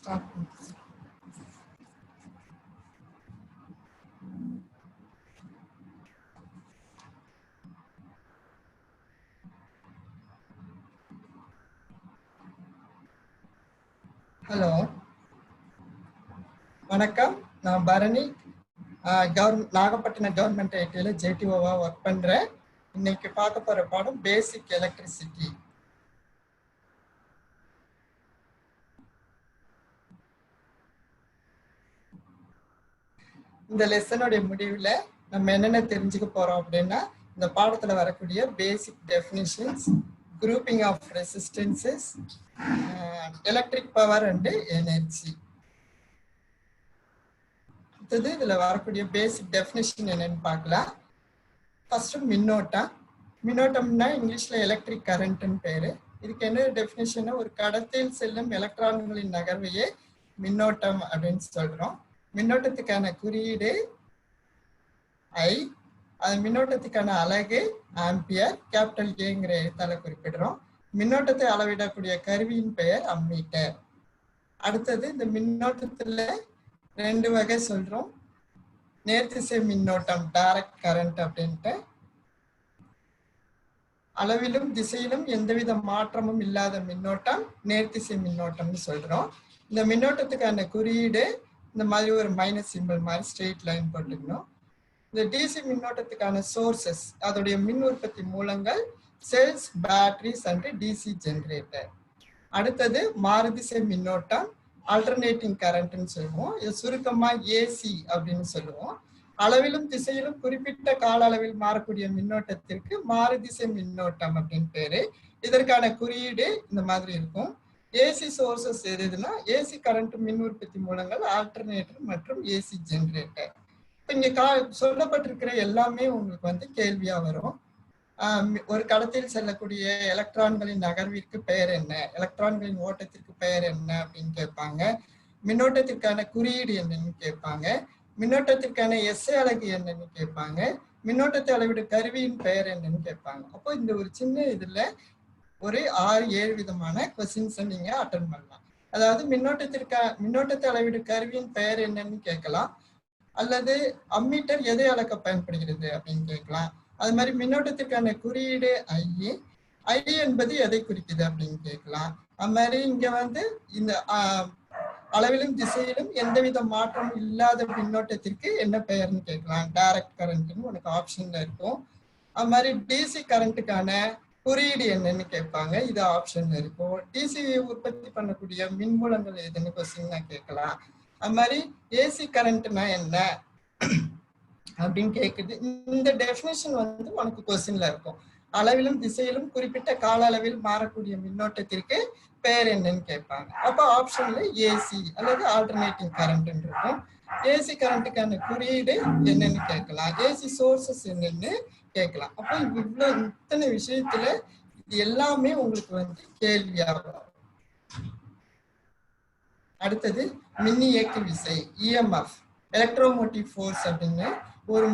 Start. Hello, வணக்கம். நான் Bharani, Nagapattinam government ஐடியில் ஜேடிஓவா ஒர்க் பண்ணுறேன். இன்னைக்கு பார்க்க போகிற பாடம் பேசிக் எலக்ட்ரிசிட்டி. இந்த லெசனுடைய முடிவில் நம்ம என்னென்ன தெரிஞ்சுக்க போகிறோம் அப்படின்னா, இந்த பாடத்தில் வரக்கூடிய basic definitions, grouping of resistances, electric power and energy. அடுத்தது இதில் வரக்கூடிய பேசிக் டெஃபினிஷன் என்னன்னு பார்க்கலாம். ஃபர்ஸ்ட் மின்னோட்டம். மின்னோட்டம்னா இங்கிலீஷில் எலக்ட்ரிக் கரண்ட்னு பேர். இதுக்கு என்ன டெஃபினிஷன்? ஒரு கடத்தில் செல்லும் எலக்ட்ரான்களின் நகர்வையே மின்னோட்டம் அப்படின்னு சொல்கிறோம். மின்னோட்டத்துக்கான குறியீடு ஐ, அது மின்னோட்டத்துக்கான அலகு ஆம்பியர், கேபிட்டல் ஏங்கிற எழுத்தால குறிப்பிடுறோம். மின்னோட்டத்தை அளவிடக்கூடிய கருவியின் பெயர் அம்மீட்டர். அடுத்தது இந்த மின்னோட்டத்துல ரெண்டு வகை சொல்றோம். நேர்திசை மின்னோட்டம் டைரக்ட் கரண்ட் அப்படின்ட்டு, அளவிலும் திசையிலும் எந்தவித மாற்றமும் இல்லாத மின்னோட்டம் நேர்திசை மின்னோட்டம்னு சொல்றோம். இந்த மின்னோட்டத்துக்கான குறியீடு இந்த மாதிரி ஒரு மைனஸ் சிம்பிள் மாதிரி ஸ்ட்ரெயிட் லைன் போட்டுக்கணும். இந்த டிசி மின்னோட்டத்துக்கான சோர்சஸ், அதோடைய மின் உற்பத்தி மூலங்கள் cells, batteries and DC generator. அடுத்தது மாறுதிசை மின்னோட்டம், ஆல்டர்னேட்டிங் கரண்ட்னு சொல்லுவோம். இது சுருக்கமா ஏசி அப்படின்னு சொல்லுவோம். அளவிலும் திசையிலும் குறிப்பிட்ட கால அளவில் மாறக்கூடிய மின்னோட்டத்திற்கு மாறுதிசை மின்னோட்டம் அப்படின்னு பேரு. இதற்கான குறியீடு இந்த மாதிரி இருக்கும். ஏசி சோர்சஸ் எதுனா ஏசி கரண்ட் மின் உற்பத்தி மூலங்கள், ஆல்டர்னேட்டர் மற்றும் ஏசி ஜெனரேட்டர். இப்போ இங்க சொல்லப்பட்டிருக்கிற எல்லாமே உங்களுக்கு கேள்வியா வரும். ஒரு கடத்தில் செல்லக்கூடிய எலக்ட்ரான்களின் நகர்விற்கு பெயர் என்ன, எலக்ட்ரான்களின் ஓட்டத்திற்கு பெயர் என்ன அப்படின்னு கேட்பாங்க. மின்னோட்டத்திற்கான குறியீடு என்னன்னு கேட்பாங்க. மின்னோட்டத்திற்கான எஸ்ஐ அலகு என்னன்னு கேட்பாங்க. மின்னோட்டத்தை அளவிடும் கருவியின் பெயர் என்னன்னு கேட்பாங்க. அப்போ இந்த ஒரு சின்ன இதுல ஒரு 6-7 விதமான கொஸ்டின்ஸை நீங்க அட்டன் பண்ணலாம். அதாவது மின்னோட்டத்தை அளவிடும் கருவியின் பெயர் என்னன்னு கேட்கலாம், அல்லது அம்மீட்டர் எதை அளக்க பயன்படுகிறது அப்படின்னு கேட்கலாம். அது மாதிரி மின்னோட்டத்திற்கான குறியீடு ஐ என்பது எதை குறிக்குது அப்படின்னு கேட்கலாம். அது மாதிரி இங்க இந்த அளவிலும் திசையிலும் எந்தவித மாற்றமும் இல்லாத மின்னோட்டத்திற்கு என்ன பெயர்னு கேட்கலாம். டைரக்ட் கரண்ட்னு உனக்கு ஆப்ஷன்ல இருக்கும். அது மாதிரி டிசி கரண்ட்டுக்கான குறியீடு என்னன்னு கேட்பாங்க, இது ஆப்ஷன்ல இருக்கும். டிசி உற்பத்தி பண்ணக்கூடிய மின்மூலங்கள் எதுன்னு கொஸ்டின் கேட்கலாம். அது மாதிரி ஏசி கரண்ட்னா என்ன அப்படின்னு கேக்குது. இந்த டெஃபினேஷன் உனக்கு கொஸ்டின்ல இருக்கும். அளவிலும் திசையிலும் குறிப்பிட்ட கால அளவில் மாறக்கூடிய மின்னோட்டத்திற்கு பெயர் என்னன்னு கேட்பாங்க. அப்போ ஆப்ஷன்ல ஏசி அல்லது ஆல்டர்னேட்டிங் கரண்ட் இருக்கும். ஏசி கரண்ட்டுக்கான குறியீடு என்னன்னு கேட்கலாம், ஏசி சோர்சஸ் என்னன்னு கேட்கலாம். அப்போ இத்தனை விஷயத்துல இது எல்லாமே உங்களுக்கு கேள்வியாகும். அடுத்தது மின்னியக்கு விசை, இஎம்எஃப், எலக்ட்ரோமோட்டிவ் ஃபோர்ஸ் அப்படின்னு ஒரு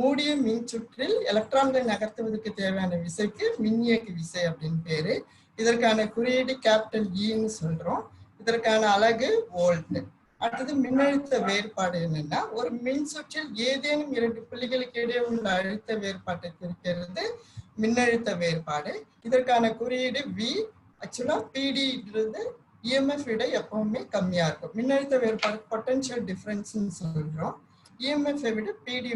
மூடிய மின் சுற்றில் எலக்ட்ரான்களை நகர்த்துவதற்கு தேவையான விசைக்கு மின்னியக்கு விசை அப்படின்னு பேரு. இதற்கான குறியீடு கேபிட்டல் இன்னு சொல்றோம். இதற்கான அலகு வோல்ட். அடுத்தது மின்னழுத்த வேறுபாடு என்னன்னா, ஒரு மின் சுற்றில் ஏதேனும் 2 புள்ளிகளுக்கு இடையே உள்ள அழுத்த வேறுபாட்டை குறிக்கிறது மின்னழுத்த வேறுபாடு. இதற்கான குறியீடு வி. ஆக்சுவலா பிடின்றது இஎம்எஃப் விட எப்பவுமே கம்மியா இருக்கும். மின்னழுத்த வேறுபாடு பொட்டன்ஷியல் டிஃபரன்ஸ்ன்னு சொல்றோம். இஎம்எஃப் விட பிடி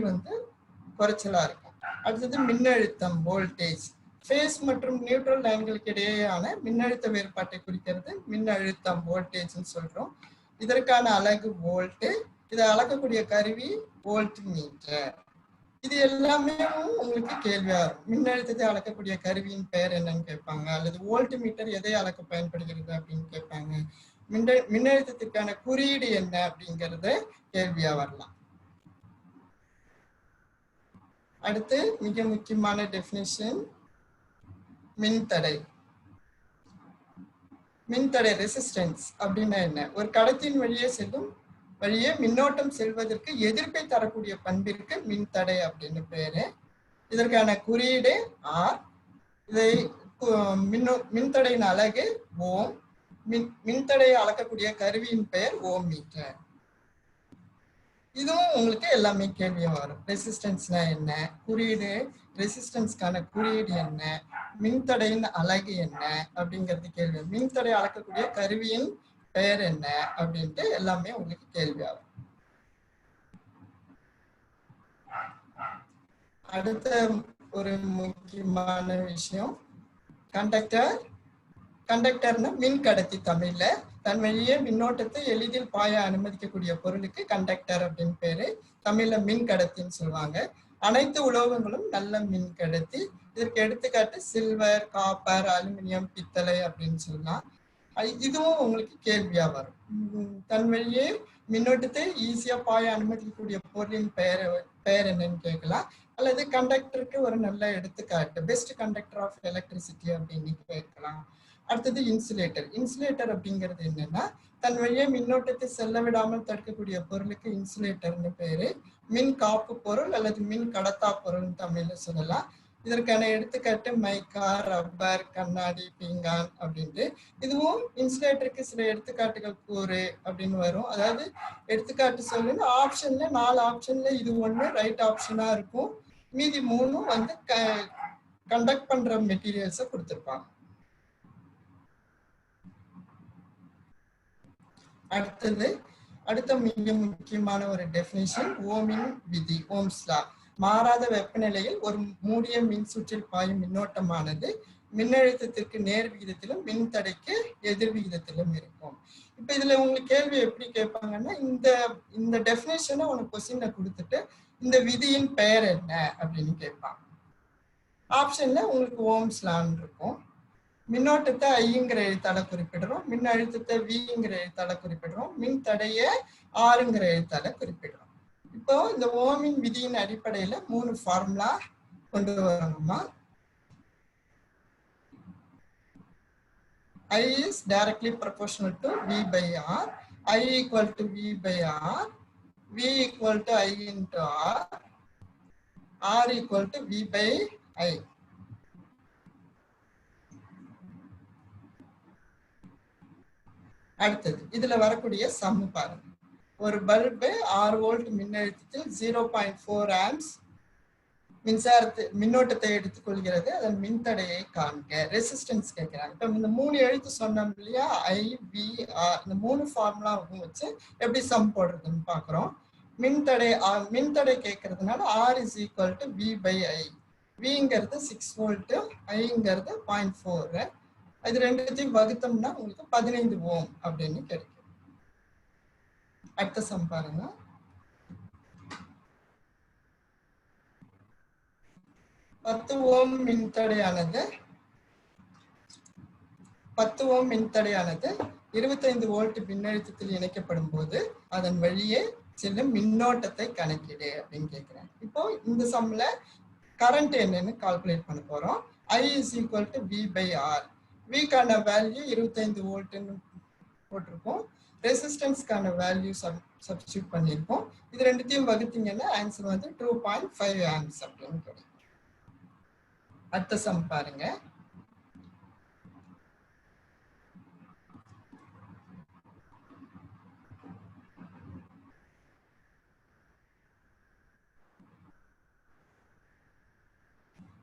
குறைச்சலா இருக்கும். அடுத்தது மின்னழுத்தம் வோல்டேஜ். ஃபேஸ் மற்றும் நியூட்ரல் லைன்களுக்கு இடையேயான மின்னழுத்த வேறுபாட்டை குறிக்கிறது மின்னழுத்தம் வோல்டேஜ்னு சொல்றோம். இதற்கான அலகு வோல்ட். இதை அளக்கக்கூடிய கருவி வோல்ட் மீட்டர். இது எல்லாமே உங்களுக்கு கேள்வியா இருக்கும். மின்னழுத்தத்தை அளக்கக்கூடிய கருவியின் பெயர் என்னன்னு கேட்பாங்க, அல்லது வோல்ட் மீட்டர் எதை அளக்க பயன்படுகிறது அப்படின்னு கேட்பாங்க. மின்னழுத்தத்திற்கான குறியீடு என்ன அப்படிங்கறத கேள்வியா வரலாம். அடுத்து மிக முக்கியமான டெஃபினிஷன் மின்தடை. மின்தடை ரெசிஸ்டன்ஸ் அப்படின்னா என்ன? ஒரு கடத்தின் வழியே மின்னோட்டம் செல்வதற்கு எதிர்ப்பை தரக்கூடிய பண்பிற்கு மின்தடை அப்படின்னு பேரு. இதற்கான குறியீடு ஆர். இதை மின்தடையின் அலகு ஓம். மின்தடையை அளக்கக்கூடிய கருவியின் பெயர் ஓம் மீட்டர். இதுவும் உங்களுக்கு எல்லாமே கேள்வியா வரும். ரெசிஸ்டன்ஸ்னா என்ன, குறியீடு, ரெசிஸ்டன்ஸ்க்கான குறியீடு என்ன, மின்தடையின் அலகு என்ன அப்படிங்கிறது கேள்வி. மின்தடை அளக்கக்கூடிய கருவியின் பெயர் என்ன அப்படின்ட்டு எல்லாமே உங்களுக்கு கேள்வியாகும். அடுத்த ஒரு முக்கியமான விஷயம் கண்டக்டர். கண்டக்டர்னா மின் கடத்தி. தமிழ்ல தன் வழியே மின்னோட்டத்தை எளிதில் பாய அனுமதிக்கக்கூடிய பொருளுக்கு கண்டக்டர் அப்படின்னு பேரு. தமிழ்ல மின் கடத்தின்னு சொல்லுவாங்க. அனைத்து உலோகங்களும் நல்ல மின் கடத்தி. இதற்கு எடுத்துக்காட்டு சில்வர், காப்பர், அலுமினியம், பித்தளை அப்படின்னு சொல்லலாம். இதுவும் உங்களுக்கு கேள்வியா வரும். தன் வழியே மின்னோட்டத்தை ஈஸியா பாய அனுமதிக்கக்கூடிய பொருளின் பெயர் என்னன்னு கேட்கலாம். அல்லது கண்டக்டருக்கு ஒரு நல்ல எடுத்துக்காட்டு பெஸ்ட் கண்டக்டர் ஆஃப் எலக்ட்ரிசிட்டி அப்படின்னு கேட்கலாம். அடுத்தது இன்சுலேட்டர். இன்சுலேட்டர் அப்படிங்கிறது என்னன்னா தன் வழியே மின்னோட்டத்தை செல்ல விடாமல் தடுக்கக்கூடிய பொருளுக்கு இன்சுலேட்டர்னு பேரு. மின் காப்பு பொருள் அல்லது மின் கடத்தா பொருள் தமிழ்ல சொல்லலாம். இதற்கான எடுத்துக்காட்டு மைக்கா, ரப்பர், கண்ணாடி, பீங்கான் அப்படின்ட்டு. இதுவும் இன்சுலேட்டருக்கு சில எடுத்துக்காட்டுகள் கூறு அப்படின்னு வரும். அதாவது எடுத்துக்காட்டு சொல்லுன்னு ஆப்ஷன்ல 4 ஆப்ஷன்ல இது ஒண்ணு ரைட் ஆப்ஷனா இருக்கும். மீதி 3 வந்து கண்டக்ட் பண்ற மெட்டீரியல்ஸை கொடுத்துருப்பாங்க. அடுத்த மிக முக்கியமான ஒரு டெஃபினிஷன் ஓமின் விதி, ஓம்ஸ் லா. மாறாத வெப்பநிலையில் ஒரு மூடிய மின் சுற்றில் பாயும் மின்னோட்டமானது மின்னழுத்தத்திற்கு நேர் விகிதத்திலும் மின்தடைக்கு எதிர் விகிதத்திலும் இருக்கும். இப்ப இதுல உங்களுக்கு கேள்வி எப்படி கேட்பாங்கன்னா இந்த டெஃபினேஷனை உனக்கு கொஸ்டின்ல கொடுத்துட்டு இந்த விதியின் பெயர் என்ன அப்படின்னு கேட்பாங்க. ஆப்ஷன்ல உங்களுக்கு ஓம்ஸ் லான்னு இருக்கும். மின்னோட்டத்தை ஐங்கிற எழுத்தால குறிப்பிடுறோம், மின் அழுத்தத்தை விங்கிற எழுத்தால குறிப்பிடுறோம், மின் தடைய ஆறுங்கிற எழுத்தால குறிப்பிடுறோம். இப்போ இந்த ஓமின் விதியின் அடிப்படையில 3 ஃபார்முலா கொண்டு வரணுமா. I is directly proportional to V by R, I equal to V by R, V equal to I into R, R equal to V by I. அடுத்தது இதுல வரக்கூடிய சம் பாருங்க. ஒரு பல்பு 6 வோல்ட் மின்னழுத்தத்தில் 0.4 ஆம்ப்ஸ் மின்னோட்டத்தை எடுத்துக்கொள்கிறது. அதன் மின்தடையை காண்க. ரெசிஸ்டன்ஸ் கேட்கிறாங்க. இப்ப இந்த 3 எழுத்து சொன்னோம் இல்லையா, I, V, R, இந்த 3 ஃபார்முலாவும் வச்சு எப்படி சம் போடுறதுன்னு பாக்குறோம். மின்தடை கேட்கறதுனால R is equal to V by I. Vங்கிறது 6 வோல்ட், Iங்கிறது 0.4. இது ரெண்டுத்தையும் வகுத்தோம்னா உங்களுக்கு 15 ஓம் அப்படின்னு கிடைக்கும். அடுத்த சம் பாருங்க. பத்து ஓம் மின்தடையானது 25 வோல்ட் மின்னழுத்தத்தில் இணைக்கப்படும் போது அதன் வழியே செல்லும் மின்னோட்டத்தை கணக்கிடு அப்படின்னு கேட்கிறேன். இப்போ இந்த சம்ல கரண்ட் என்னன்னு கால்குலேட் பண்ண போறோம். I is equal to V by R. Vக்கான வேல்யூ 25 வோல்ட்னு போட்டிருக்கோம். ரெசிஸ்டன்ஸ்க்கான வேல்யூ சப்ஸ்டிட்யூட் பண்ணியிருக்கோம். இது ரெண்டுத்தையும் வகுத்தீங்கன்னா ஆன்சர் வந்து 2.5 ஆம்ப்ஸ் அப்படின்னு கிடைக்கும். அடுத்த சம் பாருங்க.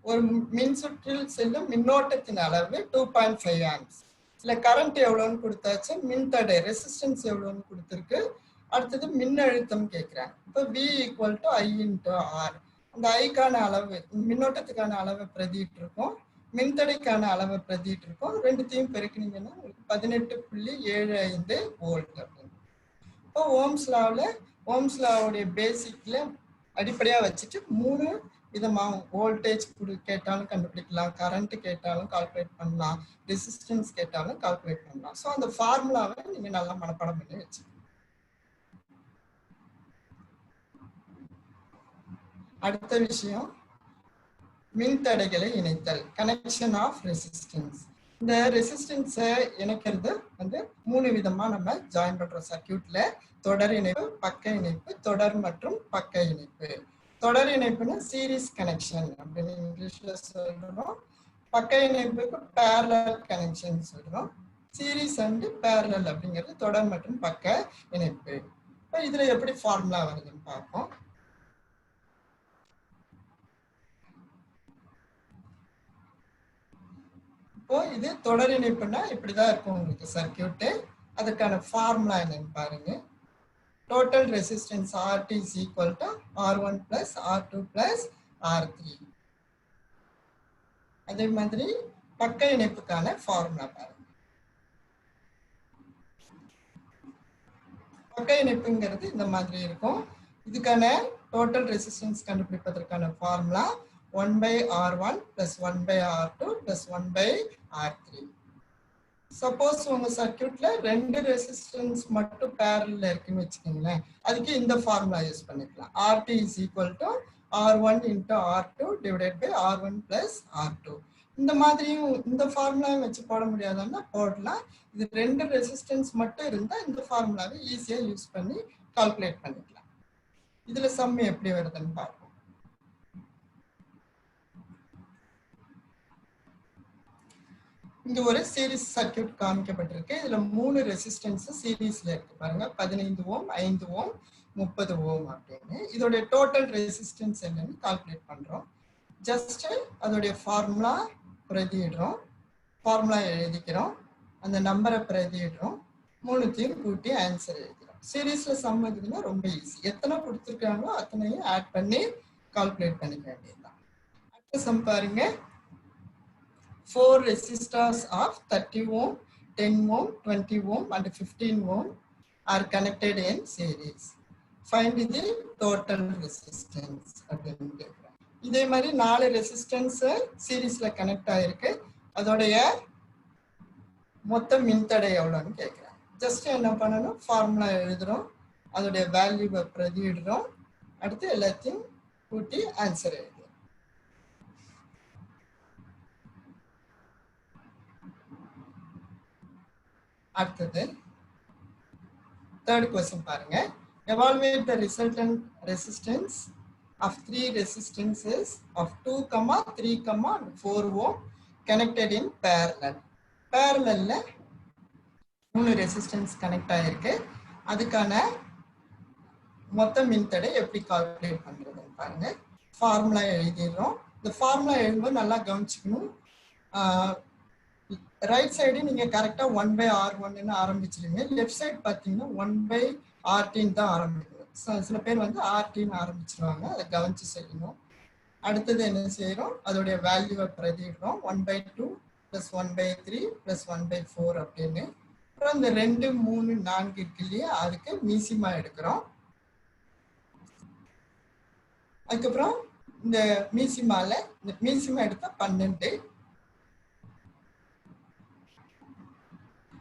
ஒரு மின் சுற்றில் செல்லும் மின்னோட்டத்தின் அளவு 2.5 ஆம்ப்ஸ். இல்ல கரண்ட் எவ்வளவுன்னு கொடுத்தாச்சு, மின்தடை ரெசிஸ்டன்ஸ் எவ்வளவுன்னு கொடுத்துருக்கு. அடுத்தது மின்னழுத்தம் கேட்கிறேன். இப்போ V equal to I into R. அந்த ஐக்கான அளவு மின்னோட்டத்துக்கான அளவை பிரதிட்டு இருக்கும், மின்தடைக்கான அளவை பிரதிட்டு இருக்கும். ரெண்டுத்தையும் பெருக்கினீங்கன்னா 18.75 வோல்ட் அப்படின்னு. இப்போ ஓம்ஸ் லாவுடைய பேசிக்ல அடிப்படையா வச்சுட்டு 3 விதமா வோல்டேஜ் கேட்டாலும் கண்டுபிடிக்கலாம், கரண்ட் கேட்டாலும் கால்குலேட் பண்ணலாம், ரெசிஸ்டன்ஸ் கேட்டாலும் கால்குலேட் பண்ணலாம். ஸோ அந்த ஃபார்முலாவை நீங்க நல்லா மனப்பாடம் பண்ணி வச்சுக்கணும். அடுத்த விஷயம் மின்தடைகளை இணைத்தல், கனெக்ஷன் ஆஃப் ரெசிஸ்டன்ஸ். இந்த ரெசிஸ்டன்ஸை இணைக்கிறது வந்து 3 விதமா நம்ம ஜாயின் பண்றோம் சர்க்கியூட்ல. தொடர் இணைப்பு, பக்க இணைப்பு, தொடர் மற்றும் பக்க இணைப்பு. தொடர் இணைப்புன்னு சீரிஸ் கனெக்ஷன் அப்படின்னு இங்கிலீஷ்ல சொல்றோம். பக்க இணைப்புக்கு பேரலல் கனெக்ஷன் சொல்றோம். சீரிஸ் அண்ட் பேரலல் அப்படிங்கிறது தொடர் மற்றும் பக்க இணைப்பு. இப்போ இதுல எப்படி ஃபார்முலா வருதுன்னு பார்ப்போம். இப்போ இது தொடர் இணைப்புனா இப்படிதான் இருக்கும் உங்களுக்கு சர்க்கியூட். அதுக்கான ஃபார்முலா என்னன்னு பாருங்க. Total resistance RT is equal to R1 plus R2 plus R3. அதே மாதிரி பக்க இணைப்புக்கான ஃபார்முலா பாருங்க. பக்க இணைப்புங்கிறது இந்த மாதிரி இருக்கும். இதுக்கான டோட்டல் ரெசிஸ்டன்ஸ் கண்டுபிடிப்பதற்கான formula 1/R1 plus 1/R2 plus 1/R3. Suppose உங்க சர்க்கியூட்ல 2 ரெசிஸ்டன்ஸ் மட்டும் பேரல்ல இருக்குன்னு வச்சுக்கோங்களேன், அதுக்கு இந்த ஃபார்முலா யூஸ் பண்ணிக்கலாம். RT is equal to R1 into R2 divided by R1 plus R2. இந்த மாதிரியும் இந்த ஃபார்முலாவை வச்சு போட முடியாதுன்னா போடலாம். இது 2 ரெசிஸ்டன்ஸ் மட்டும் இருந்தா இந்த ஃபார்முலாவை ஈஸியா யூஸ் பண்ணி கால்குலேட் பண்ணிக்கலாம். இதுல சம் எப்படி வருதுன்னு பார்ப்போம். இங்க ஒரு சீரிஸ் சர்க்கியூட் காமிக்கப்பட்டிருக்கு. இதுல 3 ரெசிஸ்டன்ஸ் சீரிஸ்ல இருக்கு பாருங்க. 15 ஓம், 5 ஓம், 30 ஓம் அப்படின்னு. இதோட டோட்டல் ரெசிஸ்டன்ஸ் என்னன்னு கால்குலேட் பண்றோம். ஜஸ்ட் அதோடைய ஃபார்முலா பிரதியிடுறோம், ஃபார்முலா எழுதிக்கிறோம், அந்த நம்பரை பிரதியிடுறோம், மூணுத்தையும் கூட்டி ஆன்சர் எழுதிக்கிறோம். சீரிஸ்ல சம் இருக்குதுன்னா ரொம்ப ஈஸி. எத்தனை கொடுத்துருக்காங்களோ அத்தனையும் ஆட் பண்ணி கால்குலேட் பண்ணிக்க வேண்டியதுதான். அடுத்த சம் பாருங்க. 4 resistors of 30 ohm, 10 ohm, 20 ohm and 15 ohm are connected in series. Find the total resistance. இதே மாதிரி 4 ரெசிஸ்டன்ஸ் சீரிஸ்ல கனெக்ட் ஆயிருக்கு. அதோடைய மொத்த மின்தடை எவ்வளோன்னு கேட்குறேன். ஜஸ்ட் என்ன பண்ணணும், ஃபார்முலா எழுதுறோம், அதோடைய வேல்யூவை பிரதியிடுறோம், அடுத்து எல்லாத்தையும் கூட்டி ஆன்சர் எழுதுறோம். அடுத்தது third question பாருங்க. Evaluate the resultant resistance of 3 resistances of 2, 3, 4 ohm connected in parallel. Parallelல 3 resistance connect ஆயிருக்கு. அதுக்கான மொத்த மின்தடை எப்படி கால்குலேட் பண்றதுன்னு பாருங்க. ஃபார்முலா எழுதிடுறோம். இந்த ஃபார்முலா எழுதும்போது நல்லா கவனிச்சுக்கணும். ரைட் சைடு நீங்க கரெக்டா 1/R1 ஆரம்பிச்சிருங்க. லெஃப்ட் சைடு பாத்தீங்கன்னா 1/RT தான் ஆரம்பிக்கணும். சில பேர் வந்து RTன்னு ஆரம்பிச்சிருவாங்க, அதை கவனிச்சு செய்யணும். அடுத்தது என்ன செய்யறோம், அதோடைய வேல்யூவை பிரதிடுறோம். 1/2 plus 1/3 plus 1/4 அப்படின்னு. அப்புறம் இந்த 2, 3, 4 இருக்கு இல்லையா, அதுக்கு மீசிமா எடுக்கிறோம். அதுக்கப்புறம் இந்த மீசிமா எடுத்தா 12.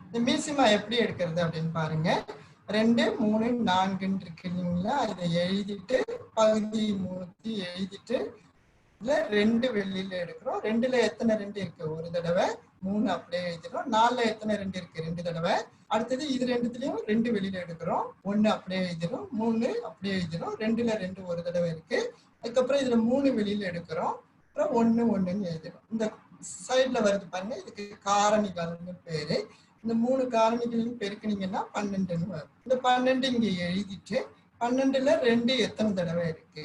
இந்த மீசிமா எப்படி எடுக்கிறது அப்படின்னு பாருங்க. 2, 3, 4 இருக்கு இல்லைங்களா, இதை எழுதிட்டு பகுதி 3 எழுதிட்டு இதுல 2 வெளியில எடுக்கிறோம். 2ல எத்தனை 2 இருக்கு, ஒரு தடவை. 3 அப்படியே எழுதிடும். 4ல எத்தனை 2 இருக்கு, 2 தடவை. அடுத்தது இது 2த்துலயும் 2 வெளியில எடுக்கிறோம். 1 அப்படியே எழுதிடும், 3 அப்படியே எழுதிடும். 2ல 2 ஒரு தடவை இருக்கு. அதுக்கப்புறம் இதுல 3 வெளியில எடுக்கிறோம். அப்புறம் 1, 1ன்னு எழுதிடும். இந்த சைட்ல வருது பாருங்க, இதுக்கு காரணிகள்னு பேரு. இந்த 3 காரணிகளையும் பெருக்கினீங்கன்னா 12ன்னு வரும். இந்த 12 இங்க எழுதிட்டு 12ல 2 எத்தனை தடவை இருக்கு,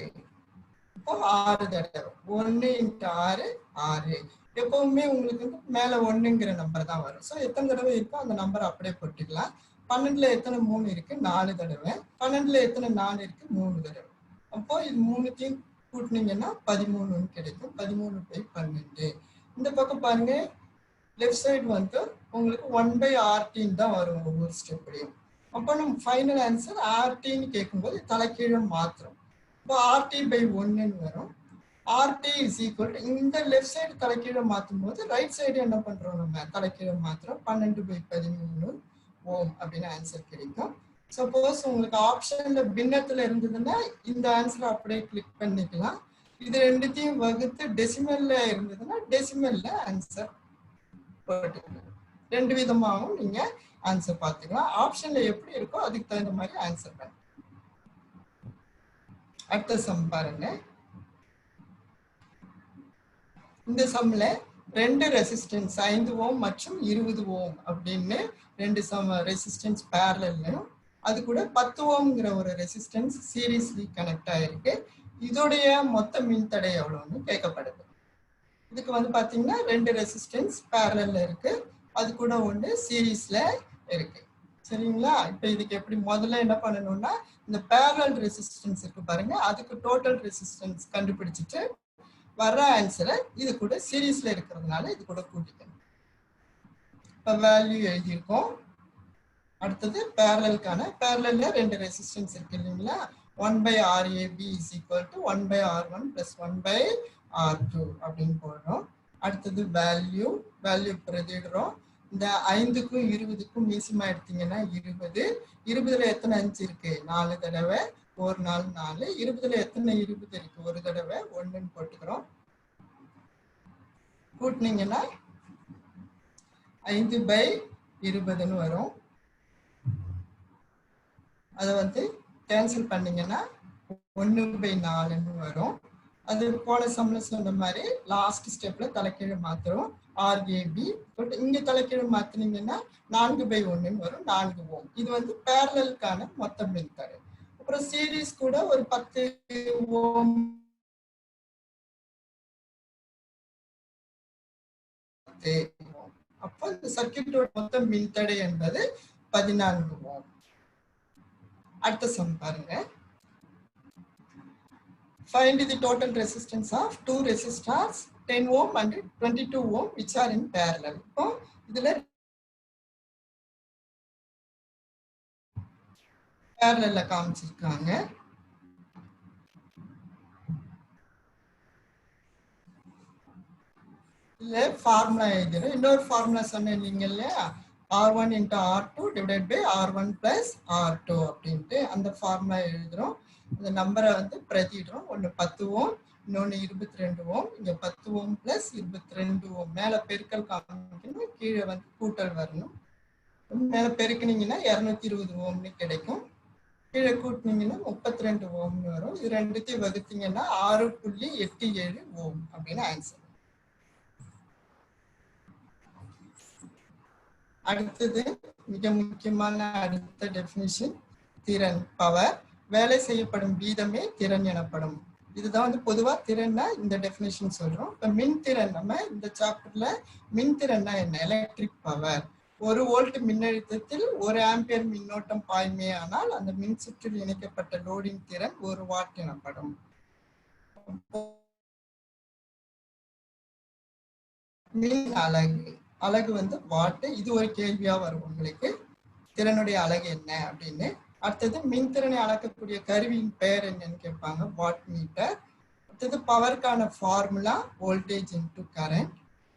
இப்போ 6 தடவை. 1 × 6 6. எப்பவுமே உங்களுக்கு வந்து மேல 1ங்கிற நம்பர் தான் வரும். ஸோ எத்தனை தடவை இருக்கோ அந்த நம்பர் அப்படியே போட்டுக்கலாம். 12ல எத்தனை 3 இருக்கு, 4 தடவை. 12ல எத்தனை 4 இருக்கு, 3 தடவை. அப்போ இது 3த்தையும் கூட்டினீங்கன்னா 13ன்னு கிடைக்கும். 13/12. இந்த பக்கம் பாருங்க, லெஃப்ட் சைடு வந்து உங்களுக்கு 1/RT தான் வரும் ஒவ்வொரு ஸ்டெப்லையும். அப்போ நம்ம ஃபைனல் ஆன்சர் RTன்னு கேட்கும்போது தலைக்கீழே மாத்திரம். இப்போ RT/1 வரும். RT is equal to இந்த லெஃப்ட் சைடு தலைக்கீழே மாற்றும் போது ரைட் சைடு என்ன பண்றோம், நம்ம தலைக்கீழே மாத்திரம் 12/13 ஓம் அப்படின்னு ஆன்சர் கிடைக்கும். சப்போஸ் உங்களுக்கு ஆப்ஷன்ல பின்னத்துல இருந்ததுன்னா இந்த ஆன்சரை அப்படியே கிளிக் பண்ணிக்கலாம். இது ரெண்டுத்தையும் வகுத்து டெசிமல்ல இருந்ததுன்னா டெசிமல்ல ஆன்சர் போட்டுக்கலாம். 2 விதமாகவும் நீங்க ஆன்சர் பார்த்துக்கலாம். ஆப்ஷன்ல எப்படி இருக்கோ அதுக்கு தகுந்த மாதிரி ஆன்சர் பண்ண. அடுத்த சம் பாருங்க. இந்த சம்ல ரெண்டு ரெசிஸ்டன்ஸ் 5 ஓம் மற்றும் 20 ஓம் அப்படின்னு ரெண்டு ரெசிஸ்டன்ஸ் பேரலல்லையும் அது கூட 10 ஓம்ங்கிற ஒரு ரெசிஸ்டன்ஸ் சீரீஸ்லி கனெக்ட் ஆயிருக்கு. இதோடைய மொத்த மின்தடை எவ்வளவுன்னு கேட்கப்படுது. இதுக்கு வந்து பாத்தீங்கன்னா ரெண்டு ரெசிஸ்டன்ஸ் பேரலல்ல இருக்கு, அது கூட ஒன்று சீரீஸ்ல இருக்கு. சரிங்களா? இப்ப இதுக்கு எப்படி முதல்ல என்ன பண்ணணும்னா இந்த பேரலல் ரெசிஸ்டன்ஸ் இருக்கு பாருங்க, அதுக்கு டோட்டல் ரெசிஸ்டன்ஸ் கண்டுபிடிச்சிட்டு வர்ற ஆன்சரை இது கூட சீரீஸ்ல இருக்கிறதுனால இது கூட கூட்டிக்கணும். இப்ப வேல்யூ எழுதியிருக்கோம். அடுத்தது பேரலலுக்கான பேரலல்ல ரெண்டு ரெசிஸ்டன்ஸ் இருக்கு இல்லைங்களா, 1/RAB is equal to 1/R1 plus 1/R2 அப்படின்னு போடுறோம். அடுத்தது வேல்யூ பிரதிடுறோம். இந்த 5க்கும் 20க்கும் மீசிமா எடுத்தீங்கன்னா 20. 20ல எத்தனை 5 இருக்கு? 4 தடவை, ஒரு நாள் 4. 20ல எத்தனை 20 இருக்கு? ஒரு தடவை 1ன்னு போட்டுக்கிறோம். கூட்டினீங்கன்னா 5/20ன்னு வரும். அதை வந்து கேன்சல் பண்ணீங்கன்னா 1/4ன்னு வரும். அது போன சம்ல சொன்ன மாதிரி லாஸ்ட் ஸ்டெப்ல தலைக்கீழ மாத்துறோம். RAB இங்க தலைக்கீழ மாத்தினீங்கன்னா 4/1ன்னு வரும். 4 ஓம். இது வந்து பேரலலுக்கான மொத்த மின்தடை. அப்புறம் சீரீஸ் கூட ஒரு 10 ஓம் அப்போ இந்த சர்க்யூட்டோட மொத்த மின்தடை என்பது 14 ஓம். அடுத்த சம் பாருங்க. Find the total resistance of two resistors 10 ohm and 22 ohm which are in parallel. இப்போ இதுல parallel காமிச்சிருக்காங்க. இல்ல ஃபார்முலா எழுதுறேன். இன்னொரு ஃபார்முலா சொன்னேன் இல்லைங்கல்ல, R1 into R2 divided by R1 plus R2 அப்படின்ட்டு அந்த ஃபார்முலா எழுதுறோம். இந்த நம்பரை வந்து பிரதிடுறோம். ஒன்று 10 ஓம், இன்னொன்று 22 ஓம். இங்க 10 ஓம் பிளஸ் 22 ஓம். மேல பெருக்கல் காமிக்கணும், கீழே வந்து கூட்டல் வரணும். மேல பெருக்கினீங்கன்னா 220 ஓம்னு கிடைக்கும். கீழே கூட்டினீங்கன்னா 32 ஓம்னு வரும். இது ரெண்டுத்தையும் வகுத்தீங்கன்னா 6.87 ஓம் அப்படின்னு ஆன்சர். அடுத்தது மிக முக்கியமான அடுத்த டெஃபினிஷன் திறன், பவர். வேலை செய்யப்படும் வீதமே திறன் எனப்படும். இதுதான் வந்து பொதுவா திறன்னா இந்த டெஃபினிஷன் சொல்றோம். இப்ப மின்திறன், நம்ம இந்த சாப்டர்ல மின்திறன்னா என்ன? Electric power. 1 வோல்ட் மின்னழுத்தத்தில் 1 ஆம்பியர் மின்னோட்டம் பாய்மே ஆனால் அந்த மின் சுற்றில் இணைக்கப்பட்ட லோடின் திறன் 1 வாட் எனப்படும். மின் அலகு வந்து வாட். இது ஒரு கேள்வியா வரும் உங்களுக்கு, திறனுடைய அலகு என்ன அப்படின்னு. அடுத்தது மின்திறனை அளக்கக்கூடிய கருவியின் பெயர் என்னன்னு கேட்பாங்க, வாட் மீட்டர். அடுத்தது பவருக்கான formula voltage into current.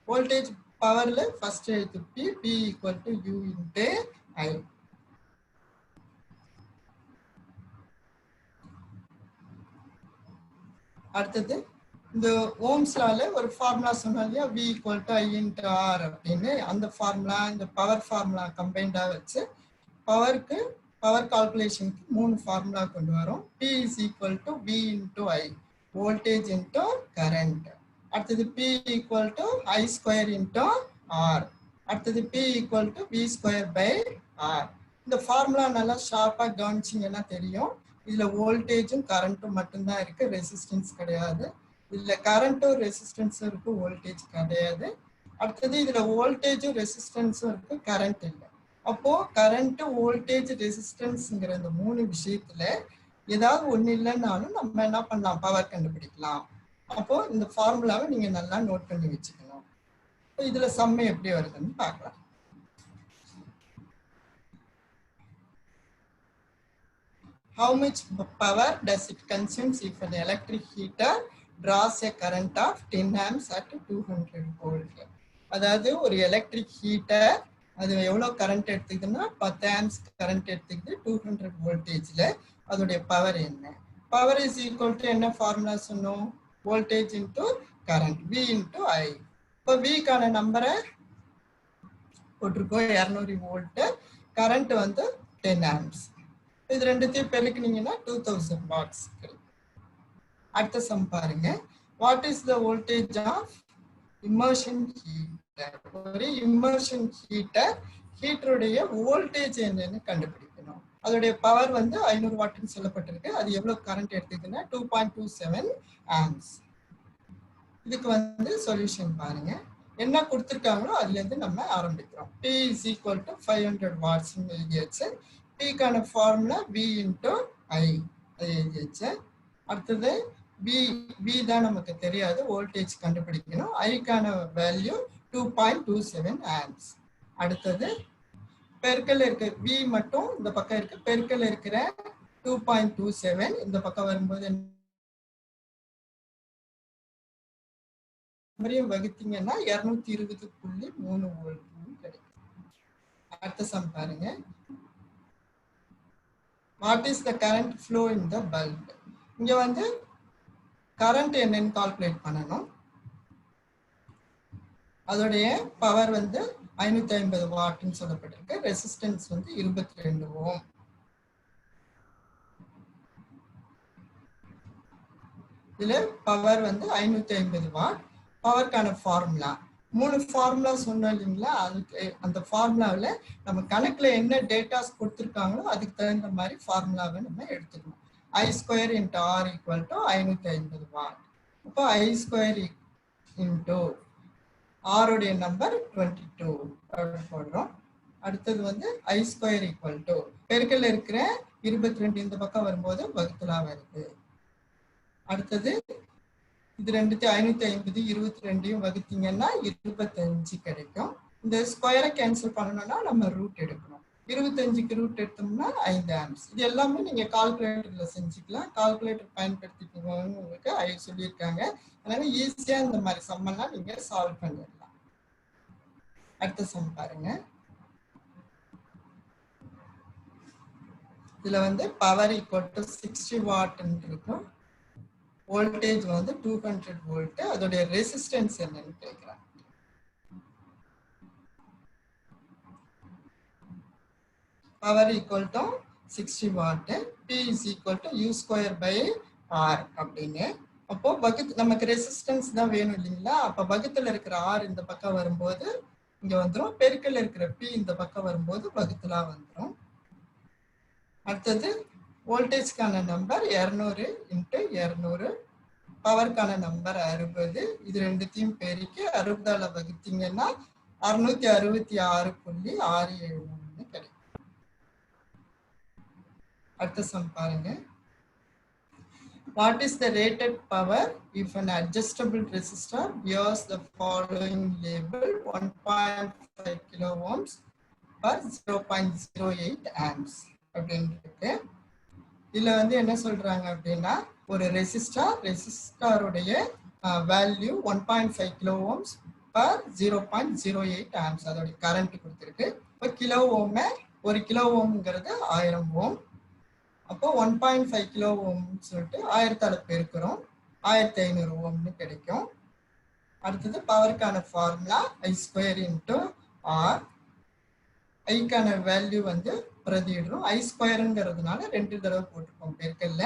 Voltage பவர்ல ஃபர்ஸ்ட் எழுத்து P equal to U into I. அடுத்தது இந்த ஓம்ஸ் லால ஒரு ஃபார்முலா சொன்னோம் இல்லையா, V equal to I into R அப்படின்னு. அந்த ஃபார்முலா இந்த பவர் ஃபார்முலா கம்பைண்டா வச்சு பவர் கால்குலேஷனுக்கு 3 ஃபார்முலா கொண்டு வரோம். P is equal to V into I, voltage into current. அடுத்தது P equal to I square into R. அடுத்தது P equal to V square by R. இந்த formula நல்லா ஷார்ப்பா கவனிச்சிங்கன்னா தெரியும். இதுல வோல்டேஜும் கரண்ட்டும் மட்டும்தான் இருக்கு, ரெசிஸ்டன்ஸ் கிடையாது. இதுல கரண்ட்டும் ரெசிஸ்டன்ஸும் இருக்கு, வோல்டேஜ் கிடையாது. அடுத்தது இதுல வோல்டேஜும் ரெசிஸ்டன்ஸும் இருக்கு, கரண்ட் இல்லை. அப்போ கரண்ட், வோல்டேஜ், ரெசிஸ்டன்ஸ்ங்கிற இந்த 3 விஷயத்துல ஏதாவது ஒண்ணு இல்லைன்னாலும் நம்ம என்ன பண்ணலாம், பவர் கண்டுபிடிக்கலாம். அப்போ இந்த ஃபார்முலாவை நீங்க நல்லா நோட் பண்ணி வச்சுக்கணும். இதுல சம்மை எப்படி வருதுன்னு பார்க்கலாம். How much power does it consumes if an electric heater draws a current of 10 amps at 200 volt? அதாவது ஒரு எலக்ட்ரிக் ஹீட்டர் அது எவ்வளவு கரண்ட் எடுத்துக்குதுன்னா 10 ஆம்ப்ஸ் கரண்ட் எடுத்துக்குது 200 வோல்டேஜ்ல. அதோடைய பவர் என்ன? பவர் இஸ் ஈக்குவல் டு என்ன ஃபார்முலா சொன்னோம், voltage into current, V into I. இப்போ Vக்கான நம்பரை போட்டிருக்கோம் 200 வோல்ட், கரண்ட் வந்து 10 ஆம்ப்ஸ். இது ரெண்டுத்தையும் பெருக்குனீங்கன்னா 2000 வாட்ஸ் கிடைக்கும். அடுத்த சம் பாருங்க. What is the voltage of immersion heater. ஒரு இம்மர்ஷன் ஹீட்டருடைய வோல்டேஜ் என்னன்னு கண்டுபிடிக்கணும். அதோடைய பவர் வந்து 500 வாட்னு சொல்லப்பட்டிருக்கு. அது எவ்வளவு கரண்ட் எடுத்துக்குன்னா 2.27 ஆம்ஸ். இதுக்கு வந்து சொல்யூஷன் பாருங்க. என்ன கொடுத்துருக்காங்களோ அதுல இருந்து நம்ம ஆரம்பிக்கிறோம். P is equal to 500 watts எழுதியாச்சு. P கான ஃபார்முலா V into I எழுதியாச்சு. அடுத்தது V தான் நமக்கு தெரியாது, வோல்டேஜ் கண்டுபிடிக்கணும். I கான வேல்யூ 2.27 ஆம்ஸ். அடுத்தது பெருக்கல் இருக்கு, V மட்டும் இந்த பக்கம் இருக்கு, பெருக்கல் இருக்கிற 2.27 இந்த பக்கம் வரும்போது வகுத்தீங்கன்னா 220.3 வோல்ட் கிடைக்கும். அடுத்த சம் பாருங்க. What is the current flow in the bulb? இங்க வந்து கரண்ட் என்னன்னு கால்குலேட் பண்ணணும். அதோடைய பவர் வந்து 550 வாட்னு சொல்லப்பட்டிருக்கு. ரெசிஸ்டன்ஸ் வந்து 22 ஓம். இதுல பவர் வந்து 550 வாட். பவர்க்கான ஃபார்முலா 3 ஃபார்முலா சொன்னோம் இல்லைங்களா? அதுக்கு அந்த ஃபார்முலாவில் நம்ம கணக்குல என்ன டேட்டாஸ் கொடுத்துருக்காங்களோ அதுக்கு தகுந்த மாதிரி ஃபார்முலாவை நம்ம எடுத்துக்கணும். I² into R equal to 550 what. அப்போ I² into R உடைய நம்பர் 22 போடுறோம். அடுத்தது வந்து I² equal to பெருக்கல் இருக்கிற 22 இந்த பக்கம் வரும்போது வகுத்தலா வருது. அடுத்தது இது 550 22 வகுத்தீங்கன்னா 25 கிடைக்கும். இந்த ஸ்கொயரை கேன்சல் பண்ணணும்னா நம்ம ரூட் எடுக்கணும். 25க்கு ரூட் எடுத்தோம்னா 5 ஆம்ஸ். இது எல்லாமே நீங்க கால்குலேட்டர்ல செஞ்சுக்கலாம். கால்குலேட்டர் பயன்படுத்திக்கணும்னு உங்களுக்கு சொல்லியிருக்காங்க. அதனால ஈஸியா இந்த மாதிரி சம்மெல்லாம் நீங்க சால்வ் பண்ணிடலாம். அடுத்த சம் பாருங்க. இதுல வந்து பவர் ஈக்குவல் டு 60 வாட்ன்னு இருக்கும். வோல்டேஜ் வந்து 200 வோல்ட். அதோடைய ரெசிஸ்டன்ஸ் என்னன்னு கேட்கிறாங்க. Power equal to 60 what. P is equal to U² by R அப்படின்னு. அப்போ நமக்கு ரெசிஸ்டன்ஸ் தான் வேணும் இல்லைங்களா? அப்ப வகுத்துல இருக்கிற R இந்த பக்கம் வரும்போது இங்க வந்துடும். பெருக்கல் இருக்கிற P இந்த பக்கம் வரும்போது வகுத்தலா வந்துடும். அடுத்தது வோல்டேஜ்க்கான நம்பர் 200 into 200. பவர்க்கான நம்பர் 60. இது ரெண்டுத்தையும் பெருக்கி 60ஆல வகுத்தீங்கன்னா 666.673 கிடைக்கும். அடுத்த சம் பாருங்க. What is the rated power if an adjustable resistor bears the following label 1.5 kilo ohms per 0.08 amps அப்படின்ட்டு. இதுல வந்து என்ன சொல்றாங்க அப்படின்னா, ஒரு ரெசிஸ்டாருடைய value 1.5 kilo ohms per 0.08 amps அதோடைய கரண்ட் கொடுத்துருக்கு. இப்போ கிலோ ஓம், ஒரு கிலோ ஓம்ங்கிறது 1000 ஓம். அப்போ 1.5 கிலோ ஓம் சொல்லிட்டு 1000ஆல பெருக்கிறோம், 1500 ஓம்னு கிடைக்கும். அடுத்தது பவருக்கான ஃபார்முலா I² into R. ஐக்கான வேல்யூ வந்து பிரதியிடுறோம். I²ங்கிறதுனால 2 தடவை போட்டிருக்கோம் பெருக்கல்ல.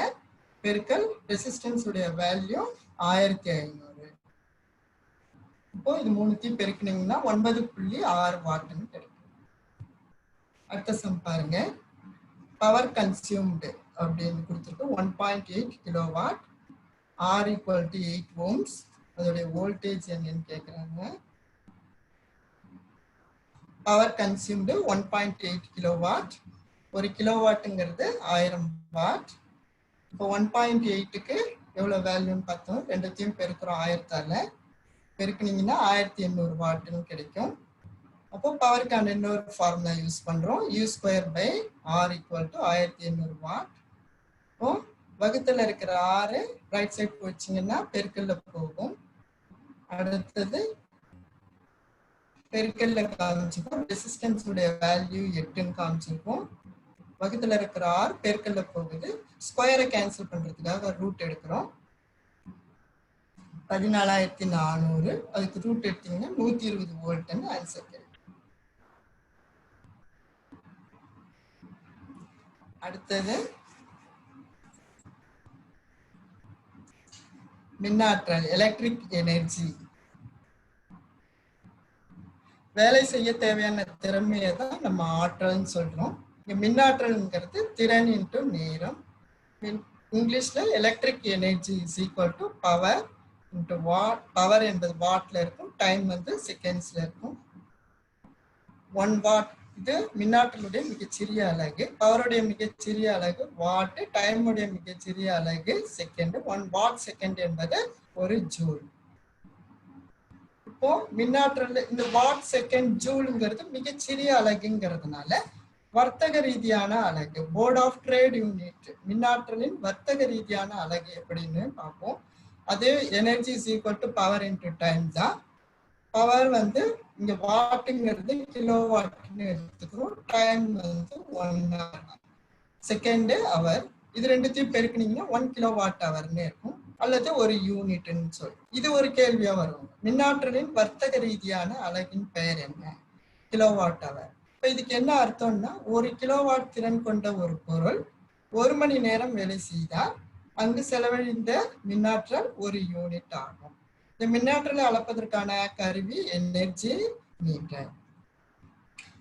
பெருக்கல் ரெசிஸ்டன்ஸ் உடைய வேல்யூ 1500. இப்போ இது மூணுத்தையும் பெருக்கினீங்கன்னா 9.6 வாட்னு கிடைக்கும். அடுத்த சம் பாருங்க. பவர் கன்சியூம்டு அப்படின்னு கொடுத்துருக்கு 1.8 kilowatt. R equal to 8 ohms. அதோடைய வோல்டேஜ் என்னன்னு கேட்குறாங்க. Power consumed 1.8 kilowatt. ஒரு கிலோவாட்டுங்கிறது 1000 வாட். இப்போ 1.8க்கு எவ்வளோ வேல்யூன்னு பார்த்தோம். ரெண்டுத்தையும் பெருக்கிறோம் 1000ஆல. பெருக்கினீங்கன்னா 1800 வாட்னு கிடைக்கும். அப்போ பவருக்கான இன்னொரு ஃபார்முலா யூஸ் பண்ணுறோம். U² by R equal to 1800 what. இப்போ வகுத்தில் இருக்கிற 6 ரைட் சைட் போச்சிங்கன்னா பெருக்கல்ல போகும். அடுத்தது பெருக்கல்ல காமிச்சிருக்கோம். ரெசிஸ்டன்ஸ் உடைய வேல்யூ 8ன்னு காமிச்சிருக்கோம். வகுத்துல இருக்கிற R பெருக்கல்ல போகுது. ஸ்கொயரை கேன்சல் பண்றதுக்காக ரூட் எடுக்கிறோம். 14400. அதுக்கு ரூட் எடுத்தீங்கன்னா 120 வோல்ட்னு ஆன்சர் கிடைக்கும். அடுத்தது மின்னாற்றல், எலக்ட்ரிக் எனர்ஜி. வேலை செய்ய தேவையான திறமையை தான் நம்ம ஆற்றல்னு சொல்றோம். இங்க மின்னாற்றல்ங்கிறது திறன் இன்டு நேரம். இங்கிலீஷ்ல electric energy is equal to power into what. Power என்பது வாட்ல இருக்கும், டைம் வந்து செகண்ட்ஸ்ல இருக்கும். 1 வாட் இது மின்னாற்றலுடைய மிகச்சிறிய அலகு. பவருடைய மிகச்சிறிய அலகு வாட், டைமுடைய மிகச்சிறிய அலகு செகண்ட். 1 வாட் செகண்ட் என்பது 1 ஜூல். இப்போ மின்னாற்றல் இந்த வாட் செகண்ட் ஜூலுங்கிறது மிகச்சிறிய அலகுங்கிறதுனால வர்த்தக ரீதியான அலகு, போர்ட் ஆஃப் ட்ரேட் யூனிட், மின்னாற்றலின் வர்த்தக ரீதியான அலகு எப்படின்னு பார்ப்போம். அது energy is equal to power into time தான். பவர் வந்து இங்க வாட்டுங்கிறது கிலோ வாட்னு எடுத்துக்கிறோம். டைம் வந்து 1 hour, செகண்ட் அவர். இது ரெண்டுத்தையும் பெருக்கினீங்கன்னா 1 கிலோ வாட் ஹவர்னு இருக்கும், அல்லது ஒரு யூனிட்னு சொல்லி. இது ஒரு கேள்வியா வரும். மின்னாற்றலின் வர்த்தக ரீதியான அலகின் பெயர் என்ன? Kilowatt hour. இப்ப இதுக்கு என்ன அர்த்தம்னா, 1 கிலோவாட் திறன் கொண்ட ஒரு பொருள் 1 மணி நேரம் வேலை செய்தால் அங்கு செலவழிந்த மின்னாற்றல் 1 யூனிட் ஆகும். இந்த மின்னாற்றலை அளப்பதற்கான கருவி எனர்ஜி மீட்டர்.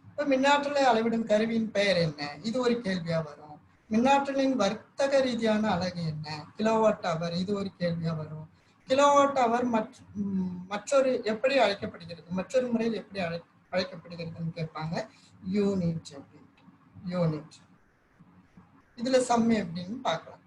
இப்ப மின்னாற்றலை அளவிடும் கருவியின் பெயர் என்ன? இது ஒரு கேள்வியா வரும். மின்னாற்றலின் வர்த்தக ரீதியான அலகு என்ன? Kilowatt hour. இது ஒரு கேள்வியா வரும். கிலோவாட் ஹவர் மற்றொரு எப்படி அழைக்கப்படுகிறது, மற்றொரு முறையில் எப்படி அழைக்கப்படுகிறதுன்னு கேட்பாங்க. யூனிட் அப்படின்ட்டு. யூனிட். இதுல சம் எப்படின்னு பார்க்கலாம்.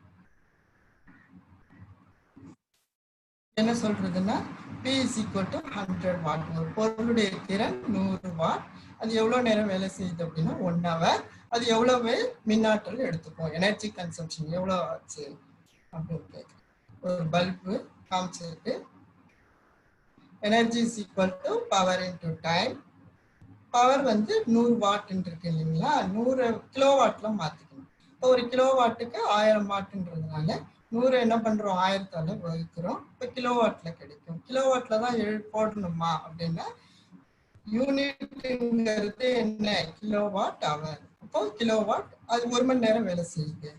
என்ன சொல்றதுன்னா, P is equal to 100 watt. ஒரு பொருளுடைய திறன் 100 வாட். அது எவ்வளவு நேரம் வேலை செய்யுது அப்படின்னா 1 hour. அது எவ்வளவு மின்னாற்றல் எடுத்துக்கும், எனர்ஜி கன்சம்ஷன் எவ்வளவு ஆச்சு அப்படின்னு கேட்குறேன். ஒரு பல்பு காமிச்சிருக்கு. Energy is equal to power into time. Power வந்து 100 வாட் இருக்கு இல்லைங்களா, 100 கிலோ வாட்ல மாத்திக்கணும். இப்போ ஒரு கிலோ வாட்டுக்கு 1000 வாட்ன்றதுனால 100 என்ன பண்றோம், 1000ஆல வகுக்கிறோம். இப்போ கிலோ வாட்ல கிடைக்கும். கிலோ வாட்ல தான் போடணுமா அப்படின்னா, யூனிட்ங்கிறது என்ன, கிலோ வாட் ஹவர். அப்போ கிலோ வாட், அது 1 மணி நேரம் வேலை செய்யுது.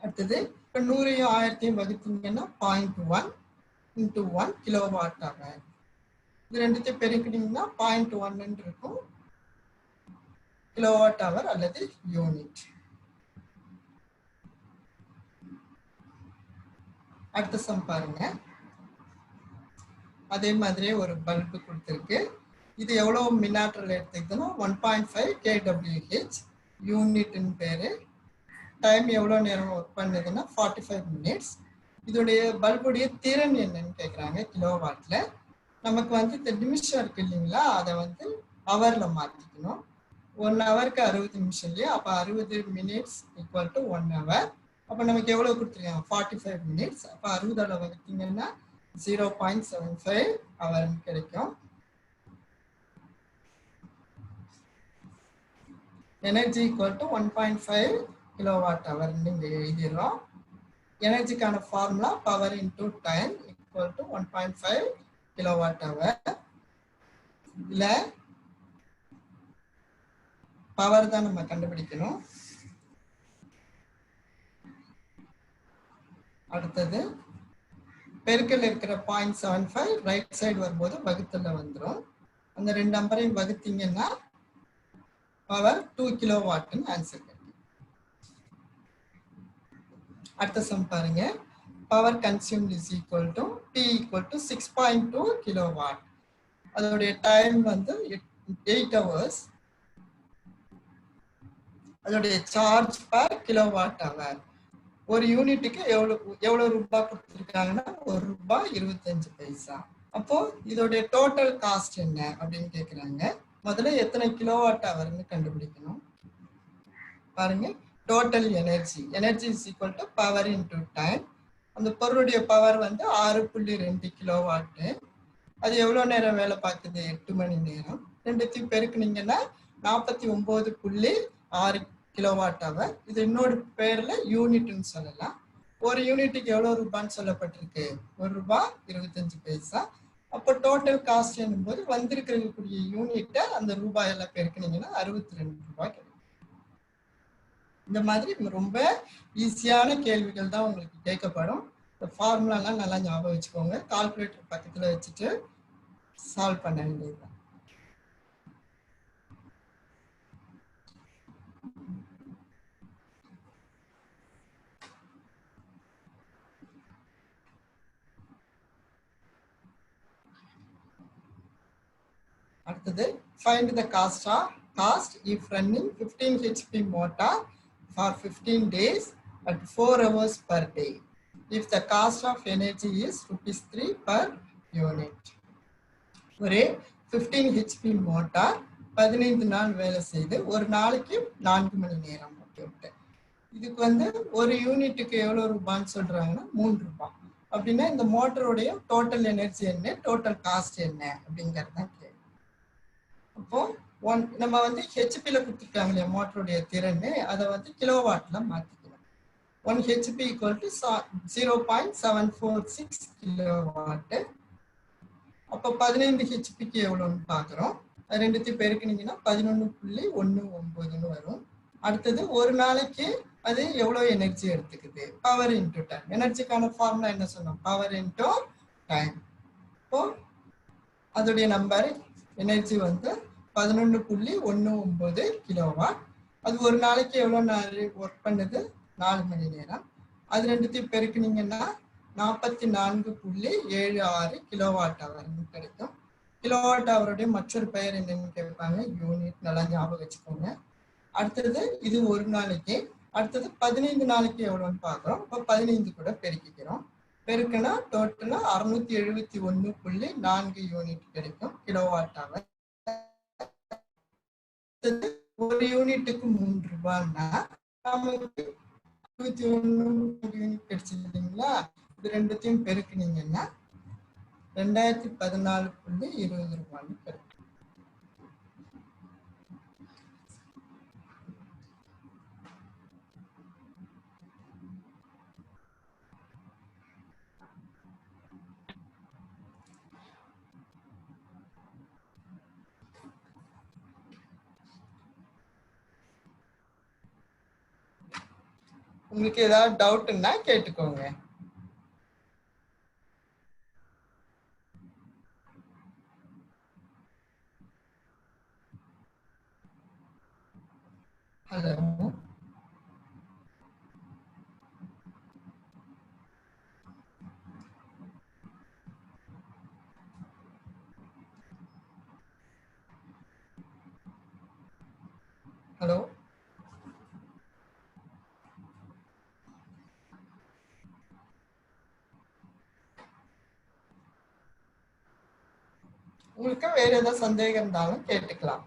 அடுத்தது இப்போ 100ஐயும் 1000ஐயும் வகுத்தீங்கன்னா 0.1 × 1 கிலோ வாட் ஹவர். இது ரெண்டுத்தையும் பெருக்கினீங்கன்னா 0.1 இருக்கும், கிலோவாட் ஹவர் அல்லது யூனிட். அடுத்த சம் பாருங்க. அதே மாதிரியே ஒரு பல்பு கொடுத்துருக்கு. இது எவ்வளவு மின்னாற்றல் எடுத்துக்கிட்டோம்னா 1.5 kWh. யூனிட்னு பேரு. டைம் எவ்வளவு நேரம் ஒர்க் பண்ணுதுன்னா 45 minutes. இதோடைய பல்புடைய திறன் என்னன்னு கேட்குறாங்க கிலோவாட்ல. நமக்கு வந்து இந்த நிமிஷம் இருக்கு இல்லைங்களா, அதை வந்து ஹவர்ல மாத்திக்கணும். 1 ஹவருக்கு 60 நிமிஷம் இல்லையா, அப்போ 60 minutes ஈக்குவல் டு 1 hour. அப்போ நமக்கு எவ்வளவு கொடுத்துருக்காங்க, 45 minutes. அப்போ 60 வகுத்தீங்கன்னா 0.75 ஹவர்னு கிடைக்கும். Energy equal to 1.5 kilowatt hour இங்க எழுதிடுறோம். எனர்ஜிக்கான formula power into time equal to 1.5 kilowatt hour. இதுல பவர் தான் நம்ம கண்டுபிடிக்கணும். அடுத்தது பெருக்கல் இருக்கிற 0.75 ரைட் சைடு வரும்போது வகுத்தல வந்துடும். அந்த 2 நம்பரையும் வகுத்தீங்கன்னா பவர் 2 கிலோவாட்னு ஆன்சர் கிடைக்கும். அடுத்த சம் பாருங்க. Power consumed is equal to P equal to 6.2 kilowatt. அதோடைய டைம் வந்து 8 hours. அதோடைய சார்ஜ் பர் கிலோவாட் ஹவர். ஒரு யூனிட்டுக்கு எவ்வளவு ரூபாய் கொடுத்துருக்காங்கன்னா ₹1.25. அப்போ இதோடைய டோட்டல் காஸ்ட் என்ன அப்படின்னு கேட்குறாங்க. முதல்ல எத்தனை கிலோவாட் ஹவர்னு கண்டுபிடிக்கணும். பாருங்க, total energy is equal to power into time. அந்த பொருளுடைய பவர் வந்து 6.2 கிலோவாட்டு. அது எவ்வளவு நேரம் வேலை பார்க்குது, 8 மணி நேரம். ரெண்டுத்தையும் பெருக்குனீங்கன்னா 49.6 கிலோவாட் ஹவர். இது இன்னொரு பேர்ல யூனிட்னு சொல்லலாம். ஒரு யூனிட்டுக்கு எவ்வளவு ரூபான்னு சொல்லப்பட்டிருக்கு, ₹1.25. அப்போ டோட்டல் காஸ்ட் என்னும்போது வந்திருக்கக்கூடிய யூனிட்டை அந்த ரூபாயெல்லாம் பெருக்கினீங்கன்னா 62 ரூபாய் கிடைக்கும். இந்த மாதிரி ரொம்ப ஈஸியான கேள்விகள் தான் உங்களுக்கு கேட்கப்படும். இந்த ஃபார்முலாலாம் நல்லா ஞாபகம் வச்சுக்கோங்க. கால்குலேட்டர் பக்கத்துல வச்சுட்டு சால்வ் பண்ண வேண்டியதுதான். அடுத்தது find the cost if running 15 HP motor for 15 days at 4 hours per day if the cost of energy is ₹3 per unit. ஒரு 15 HP மோட்டார் 15 நாள் வேலை செய்து ஒரு நாளைக்கு 4 மணி நேரம் அப்படின்ட்டு. இதுக்கு வந்து ஒரு யூனிட்டுக்கு எவ்வளவு ரூபான்னு சொல்றாங்கன்னா 3 ரூபாய். அப்படின்னா இந்த மோட்டருடைய டோட்டல் எனர்ஜி என்ன, டோட்டல் காஸ்ட் என்ன அப்படிங்கிறது தான் கேள்வி. அப்போ நம்ம வந்து ஹெச்பில கொடுத்துருக்காங்க இல்லையா மோட்டருடைய திறன், அதை வந்து கிலோவாட்ல மாத்திக்கணும். 1 HP equal to 0.746 கிலோவாட். அப்போ 15 ஹெச்பிக்கு எவ்வளோன்னு பார்க்குறோம். அது ரெண்டுத்தையும் பெருக்கினீங்கன்னா 11.19 வரும். அடுத்தது ஒரு நாளைக்கு அது எவ்வளோ எனர்ஜி எடுத்துக்குது, பவர் இன்டூ டைம். எனர்ஜிக்கான ஃபார்முலா என்ன சொன்னோம், பவர் இன்டூ டைம். இப்போ அதோடைய நம்பர் எனர்ஜி வந்து 11.19 கிலோவாட். அது ஒரு நாளைக்கு எவ்வளோ நாள் ஒர்க் பண்ணுது, 4 மணி நேரம். அது ரெண்டுத்தையும் பெருக்கினீங்கன்னா 44.76 கிலோவாட் ஹவர்னு கிடைக்கும். கிலோவாட் ஹவருடைய மற்றொரு பெயர் என்னன்னு கேட்பாங்க, யூனிட். நல்லா ஞாபகம் வச்சுக்கோங்க. அடுத்தது இது ஒரு நாளைக்கு. அடுத்தது 15 நாளைக்கு எவ்வளோன்னு பார்க்குறோம். இப்போ 15 கூட பெருக்கிக்கிறோம். பெருக்குனா டோட்டலா 671.4 யூனிட் கிடைக்கும் கிலோவாட் ஹவர். ஒரு யூனிட்டுக்கு 3 ரூபாய்னா நமக்கு 21 யூனிட் கிடைச்சது இல்லைங்களா. இது ரெண்டுத்தையும் பெருக்குனீங்கன்னா 2014.20 ரூபாய்னு கிடைக்கும். உங்களுக்கு ஏதாவது டவுட்னா கேட்டுக்கோங்க. ஹலோ, ஹலோ, உங்களுக்கு வேற ஏதாவது சந்தேகம் இருந்தாலும் கேட்டுக்கலாம்.